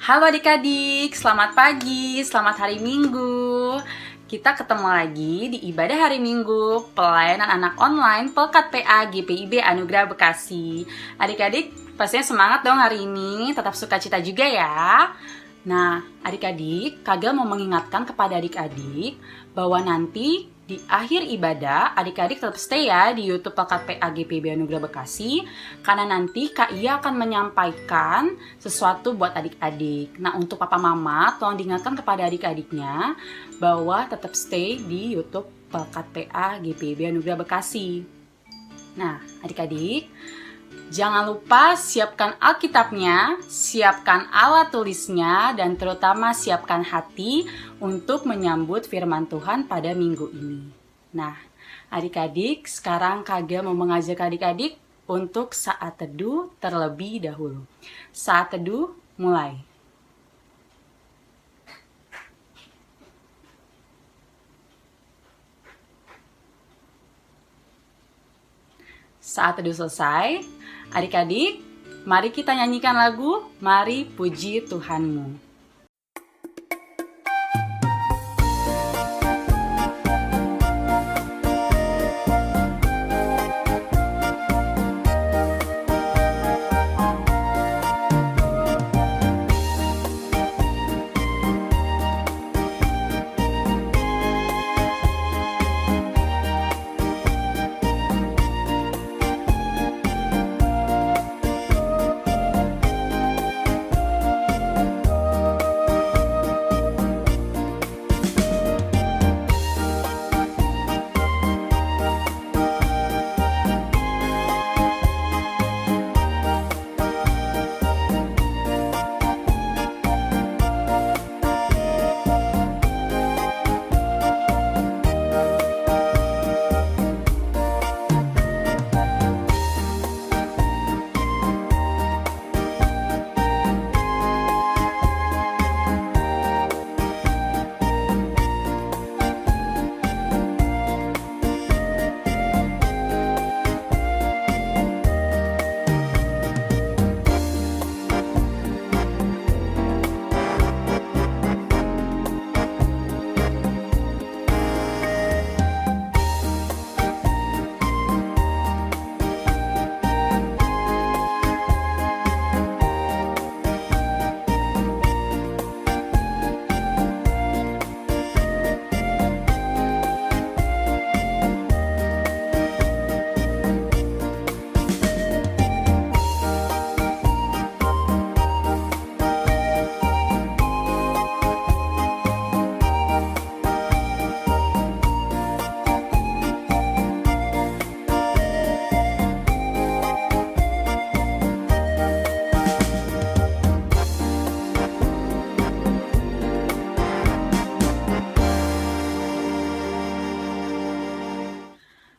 Halo adik-adik, selamat pagi, selamat hari Minggu. Kita ketemu lagi di ibadah hari Minggu pelayanan anak online Pelkat PA GPIB Anugerah Bekasi. Adik-adik pastinya semangat dong hari ini, tetap sukacita juga ya. Nah, adik-adik, Kagel mau mengingatkan kepada adik-adik bahwa nanti di akhir ibadah, adik-adik tetap stay ya di YouTube Pelkat PA GPIB Anugerah Bekasi, karena nanti Kak Ia akan menyampaikan sesuatu buat adik-adik. Nah, untuk papa mama, tolong diingatkan kepada adik-adiknya bahwa tetap stay di YouTube Pelkat PA GPIB Anugerah Bekasi. Nah, adik-adik, jangan lupa siapkan Alkitabnya, siapkan alat tulisnya, dan terutama siapkan hati untuk menyambut firman Tuhan pada minggu ini. Nah, adik-adik, sekarang Kagel mau mengajak adik-adik untuk saat teduh terlebih dahulu. Saat teduh mulai. Saat teduh selesai, adik-adik, mari kita nyanyikan lagu Mari Puji Tuhanmu.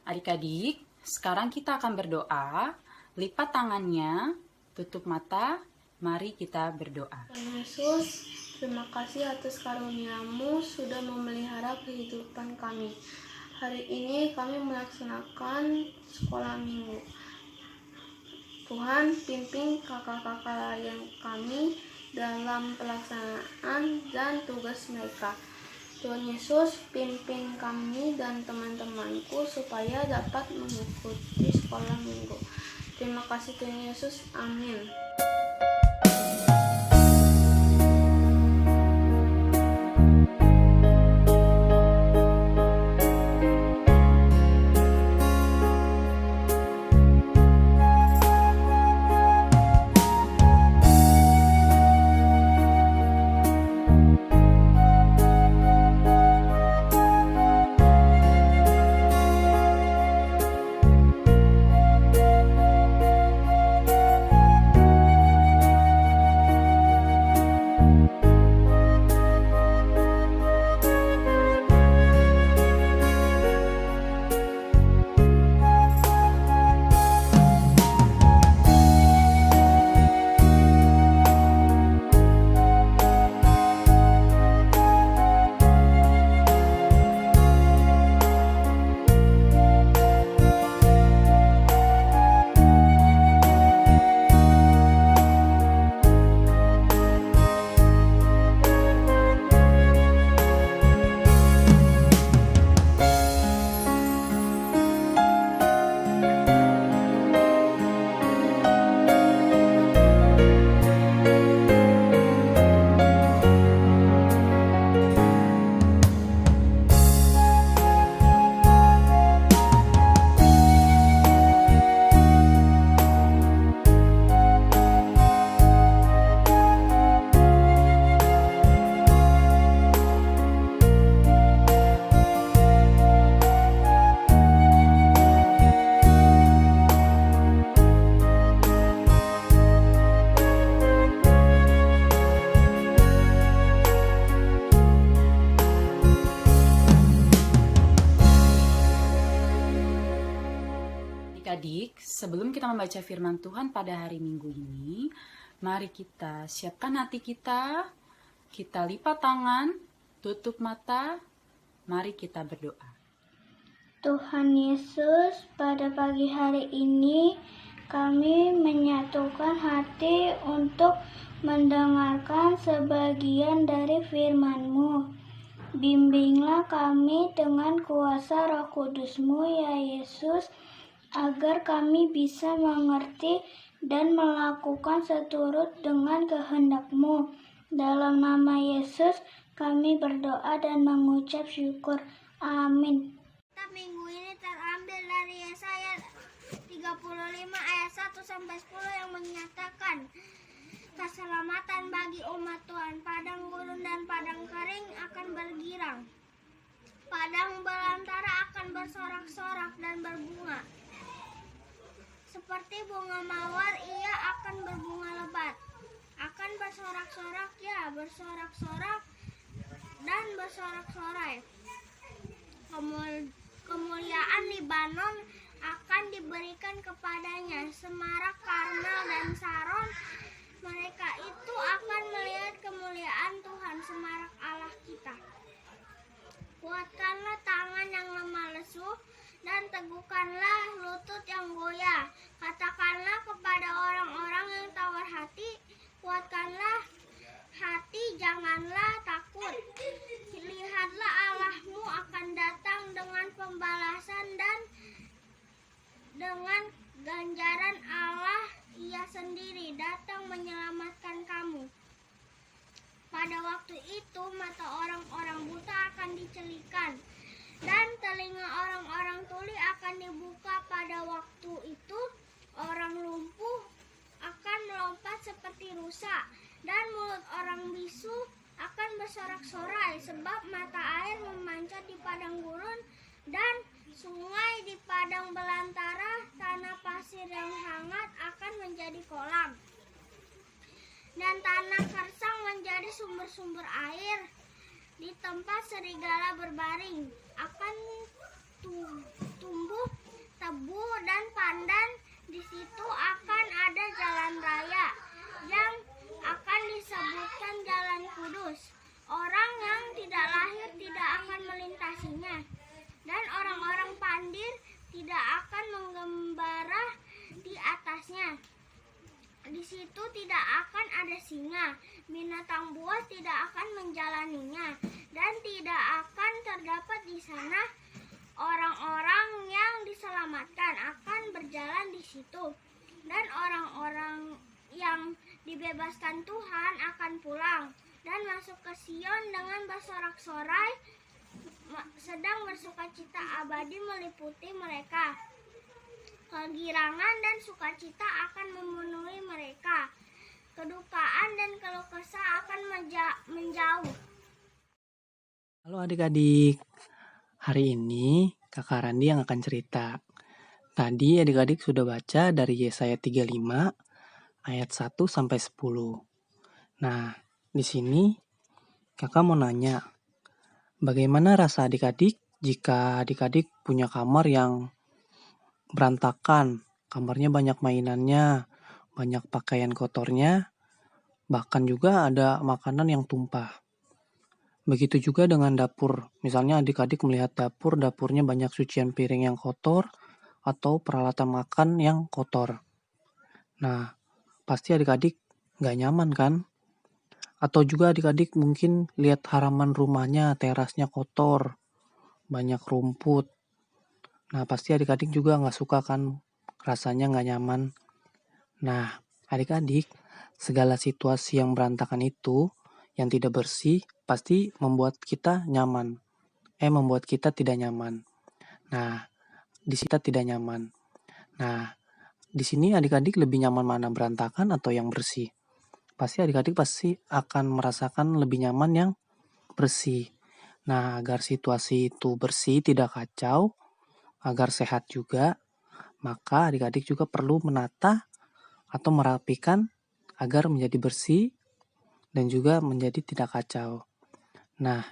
Adik-adik, sekarang kita akan berdoa. Lipat tangannya, tutup mata, mari kita berdoa. Tuhan Yesus, terima kasih atas karunia-Mu sudah memelihara kehidupan kami. Hari ini kami melaksanakan sekolah minggu. Tuhan, pimpin kakak-kakak layan kami dalam pelaksanaan dan tugas mereka. Tuhan Yesus, pimpin kami dan teman-temanku supaya dapat mengikuti sekolah minggu. Terima kasih Tuhan Yesus. Amin. Adik-adik, sebelum kita membaca firman Tuhan pada hari Minggu ini, mari kita siapkan hati kita lipat tangan, tutup mata, mari kita berdoa. Tuhan Yesus, pada pagi hari ini kami menyatukan hati untuk mendengarkan sebagian dari firman-Mu. Bimbinglah kami dengan kuasa Roh Kudus-Mu, ya Yesus, agar kami bisa mengerti dan melakukan seturut dengan kehendak-Mu. Dalam nama Yesus, kami berdoa dan mengucap syukur. Amin. Minggu ini terambil dari Yesaya 35 ayat 1-10 yang menyatakan, keselamatan bagi umat Tuhan, padang gurun dan padang kering akan bergirang. Padang belantara akan bersorak-sorak dan berbunga. Seperti bunga mawar, ia akan berbunga lebat. Akan bersorak-sorak, ya, bersorak-sorak dan bersorak-sorai. Kemuliaan Libanon akan diberikan kepadanya. Semarak, Karmel, dan Saron, mereka itu akan melihat kemuliaan Tuhan, semarak Allah kita. Kuatkanlah tangan yang lemah lesu dan teguhkanlah lutut yang goyah. Katakanlah kepada orang-orang yang tawar hati, kuatkanlah hati, janganlah takut. Lihatlah, Allahmu akan datang dengan pembalasan dan dengan ganjaran. Allah, Ia sendiri datang menyelamatkan kamu. Pada waktu itu mata orang-orang buta akan dicelikan dan telinga orang-orang tuli akan dibuka. Pada waktu itu orang lumpuh akan melompat seperti rusa dan mulut orang bisu akan bersorak-sorai, sebab mata air memancar di padang gurun dan sungai di padang belantara. Tanah pasir yang hangat akan menjadi kolam dan tanah kersang menjadi sumber-sumber air. Di tempat serigala berbaring akan tumbuh tebu dan pandan. Di situ akan ada jalan raya yang akan disebutkan jalan kudus. Orang yang tidak lahir tidak akan melintasinya, dan orang-orang pandir tidak akan menggembara di atasnya. Di situ tidak akan ada singa, binatang buas tidak akan menjalaninya, dan tidak akan terdapat di sana. Orang-orang yang diselamatkan akan berjalan di situ, dan orang-orang yang dibebaskan Tuhan akan pulang dan masuk ke Sion dengan bersorak-sorai, sedang bersukacita abadi meliputi mereka. Kegirangan dan sukacita akan memenuhi mereka. Kedukaan dan keluh kesah akan menjauh. Halo adik-adik, hari ini Kakak Randi yang akan cerita. Tadi adik-adik sudah baca dari Yesaya 35 ayat 1-10. Nah, di sini Kakak mau nanya, bagaimana rasa adik-adik jika adik-adik punya kamar yang berantakan, kamarnya banyak mainannya, banyak pakaian kotornya, bahkan juga ada makanan yang tumpah. Begitu juga dengan dapur. Misalnya adik-adik melihat dapurnya banyak cucian piring yang kotor atau peralatan makan yang kotor. Nah, pasti adik-adik gak nyaman kan? Atau juga adik-adik mungkin lihat halaman rumahnya, terasnya kotor, banyak rumput. Nah, pasti adik-adik juga gak suka kan? Rasanya gak nyaman. Nah, adik-adik, segala situasi yang berantakan itu, yang tidak bersih, pasti membuat kita nyaman. Membuat kita tidak nyaman. Nah, di sini kita tidak nyaman. Nah, di sini adik-adik lebih nyaman mana, berantakan atau yang bersih? Pasti adik-adik pasti akan merasakan lebih nyaman yang bersih. Nah, agar situasi itu bersih, tidak kacau, agar sehat juga, maka adik-adik juga perlu menata atau merapikan agar menjadi bersih dan juga menjadi tidak kacau. Nah,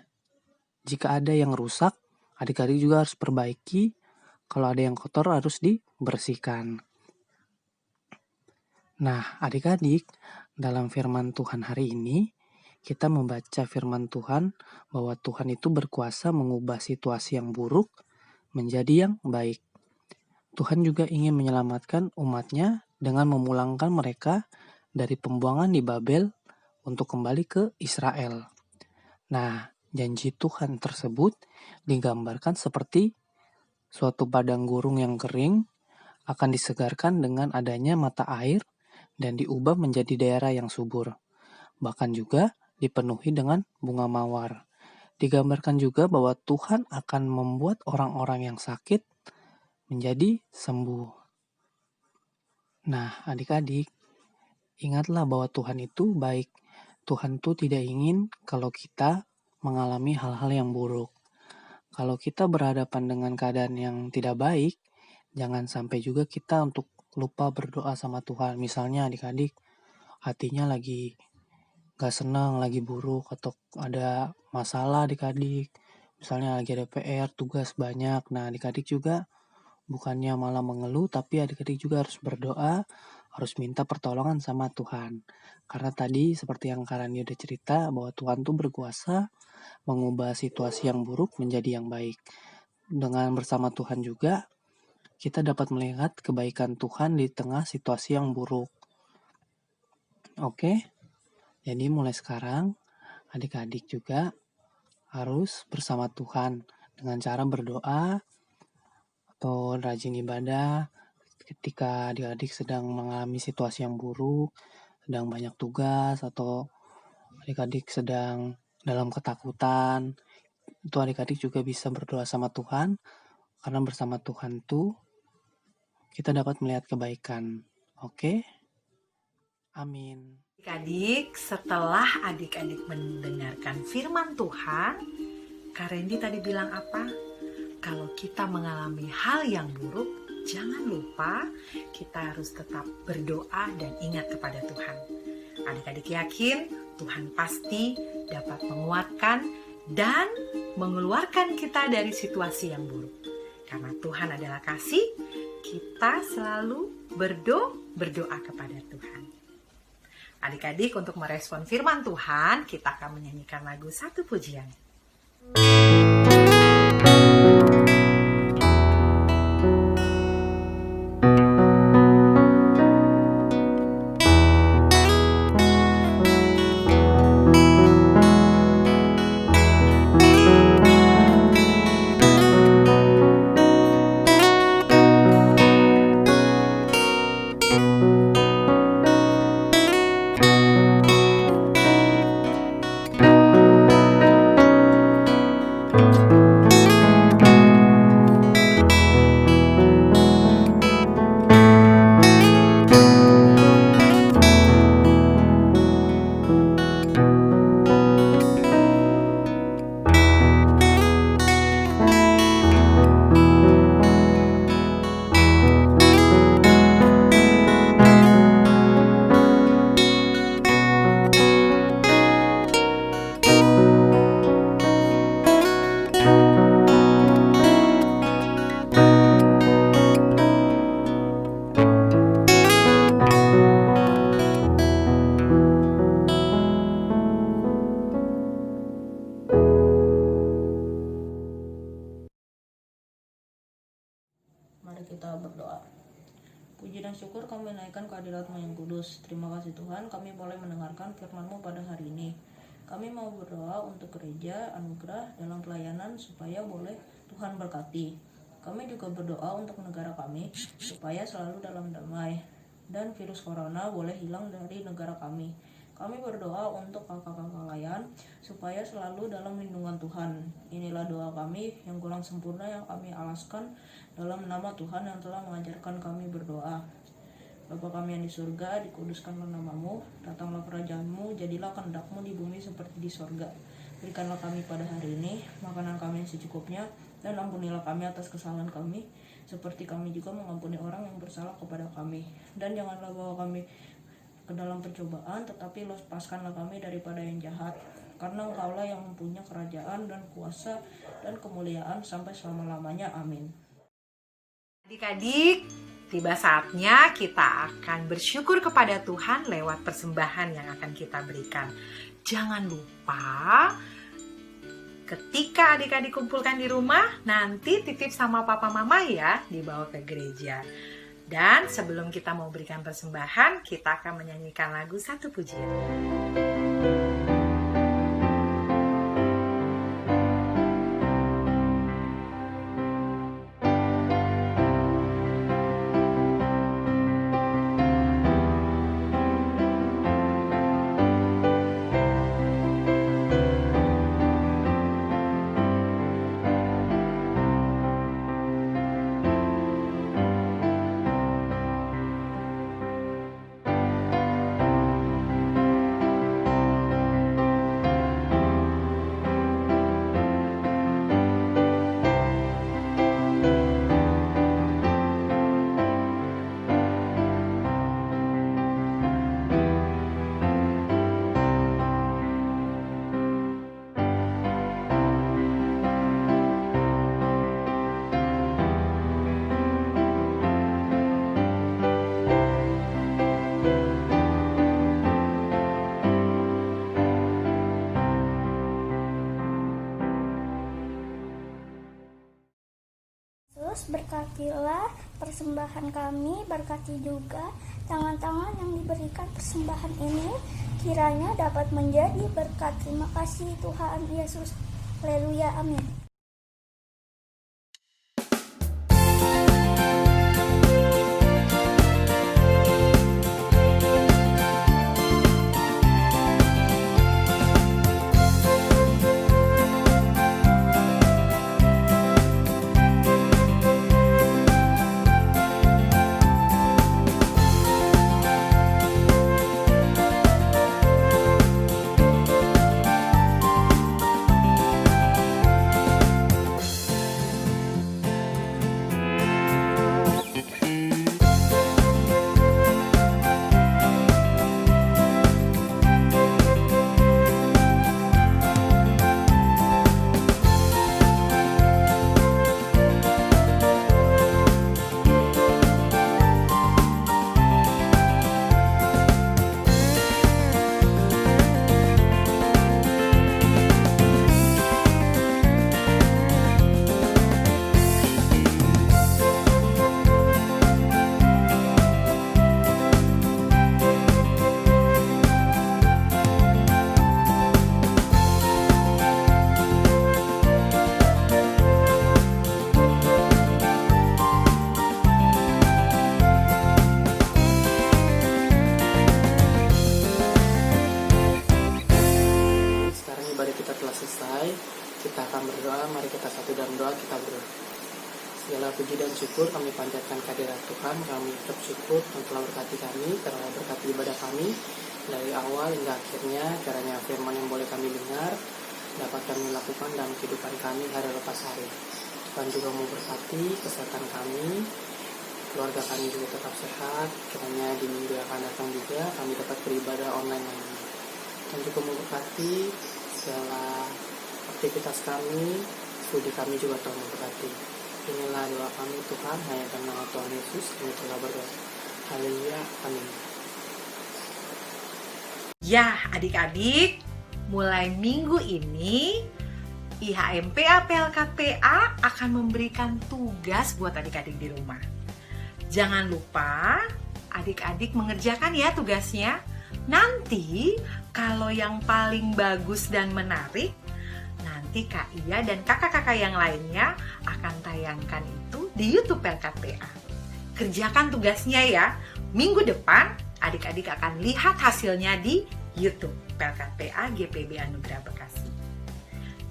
jika ada yang rusak, adik-adik juga harus perbaiki Kalau ada yang kotor harus dibersihkan. Nah, adik-adik, dalam firman Tuhan hari ini, kita membaca firman Tuhan bahwa Tuhan itu berkuasa mengubah situasi yang buruk menjadi yang baik. Tuhan juga ingin menyelamatkan umatnya dengan memulangkan mereka dari pembuangan di Babel untuk kembali ke Israel. Nah, janji Tuhan tersebut digambarkan seperti suatu padang gurun yang kering akan disegarkan dengan adanya mata air dan diubah menjadi daerah yang subur. Bahkan juga dipenuhi dengan bunga mawar. Digambarkan juga bahwa Tuhan akan membuat orang-orang yang sakit menjadi sembuh. Nah, adik-adik, ingatlah bahwa Tuhan itu baik. Tuhan itu tidak ingin kalau kita mengalami hal-hal yang buruk. Kalau kita berhadapan dengan keadaan yang tidak baik, jangan sampai juga kita untuk lupa berdoa sama Tuhan. Misalnya adik-adik hatinya lagi gak senang, lagi buruk, atau ada masalah adik-adik. Misalnya lagi ada PR, tugas banyak. Nah, adik-adik juga bukannya malah mengeluh, tapi adik-adik juga harus berdoa, harus minta pertolongan sama Tuhan. Karena tadi seperti yang Karani udah cerita, bahwa Tuhan tuh berkuasa mengubah situasi yang buruk menjadi yang baik. Dengan bersama Tuhan juga, kita dapat melihat kebaikan Tuhan di tengah situasi yang buruk. Oke, jadi mulai sekarang adik-adik juga harus bersama Tuhan dengan cara berdoa atau rajin ibadah ketika adik-adik sedang mengalami situasi yang buruk, sedang banyak tugas, atau adik-adik sedang dalam ketakutan. Itu adik-adik juga bisa berdoa sama Tuhan, karena bersama Tuhan tuh kita dapat melihat kebaikan. Oke? Amin. Adik-adik, setelah adik-adik mendengarkan firman Tuhan, Kak Randy tadi bilang apa? Kalau kita mengalami hal yang buruk, jangan lupa kita harus tetap berdoa dan ingat kepada Tuhan. Adik-adik yakin Tuhan pasti dapat menguatkan dan mengeluarkan kita dari situasi yang buruk. Karena Tuhan adalah kasih, kita selalu berdoa kepada Tuhan. Adik-adik, untuk merespon firman Tuhan, kita akan menyanyikan lagu Satu Pujian. Mari kita berdoa. Puji dan syukur kami naikkan kehadirat-Mu yang kudus. Terima kasih Tuhan, kami boleh mendengarkan firman-Mu pada hari ini. Kami mau berdoa untuk gereja, anugerah dalam pelayanan supaya boleh Tuhan berkati. Kami juga berdoa untuk negara kami supaya selalu dalam damai dan virus corona boleh hilang dari negara kami. Kami berdoa untuk kakak-kakak layan supaya selalu dalam lindungan Tuhan. Inilah doa kami yang kurang sempurna yang kami alaskan dalam nama Tuhan yang telah mengajarkan kami berdoa. Bapa kami yang di surga, dikuduskanlah nama-Mu, datanglah kerajaan-Mu, jadilah kehendak-Mu di bumi seperti di surga. Berikanlah kami pada hari ini makanan kami yang secukupnya, dan ampunilah kami atas kesalahan kami, seperti kami juga mengampuni orang yang bersalah kepada kami. Dan janganlah bawa kami ke dalam percobaan, tetapi lepaskanlah kami daripada yang jahat. Karena Engkaulah yang mempunyai kerajaan dan kuasa dan kemuliaan sampai selama-lamanya. Amin. Adik-adik, tiba saatnya kita akan bersyukur kepada Tuhan lewat persembahan yang akan kita berikan. Jangan lupa, ketika adik-adik kumpulkan di rumah, nanti titip sama papa mama ya, dibawa ke gereja. Dan sebelum kita mau berikan persembahan, kita akan menyanyikan lagu Satu Pujian. Yesus, berkatilah persembahan kami, berkati juga tangan-tangan yang diberikan persembahan ini, kiranya dapat menjadi berkat. Terima kasih Tuhan Yesus. Haleluya, amin. Kita akan berdoa, mari kita satu dalam doa, kita berdoa. Segala puji dan syukur kami panjatkan kehadirat Tuhan, kami tetap syukur yang telah berkati kami, telah berkati ibadah kami dari awal hingga akhirnya. Kiranya firman yang boleh kami dengar dapat kami lakukan dalam kehidupan kami hari lepas hari. Tuhan juga mau berkati kesehatan kami, keluarga kami juga tetap sehat. Kiranya di minggu yang akan datang juga kami dapat beribadah online lagi. Tuhan juga mau berkati segala aktivitas kami, studi kami juga Tuhan memberkati. Inilah doa kami Tuhan, hanya karena nama Tuhan Yesus kami telah berdoa. Haleluya, amin. Ya adik-adik, mulai minggu ini IHMPA PLKPA akan memberikan tugas buat adik-adik di rumah. Jangan lupa adik-adik mengerjakan ya tugasnya. Nanti kalau yang paling bagus dan menarik, nanti Kak Iya dan kakak-kakak yang lainnya akan tayangkan itu di YouTube PLKPA. Kerjakan tugasnya ya. Minggu depan adik-adik akan lihat hasilnya di YouTube PLKPA GPIB Anugerah Bekasi.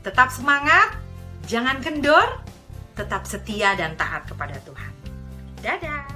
Tetap semangat, jangan kendor, tetap setia dan taat kepada Tuhan. Dadah!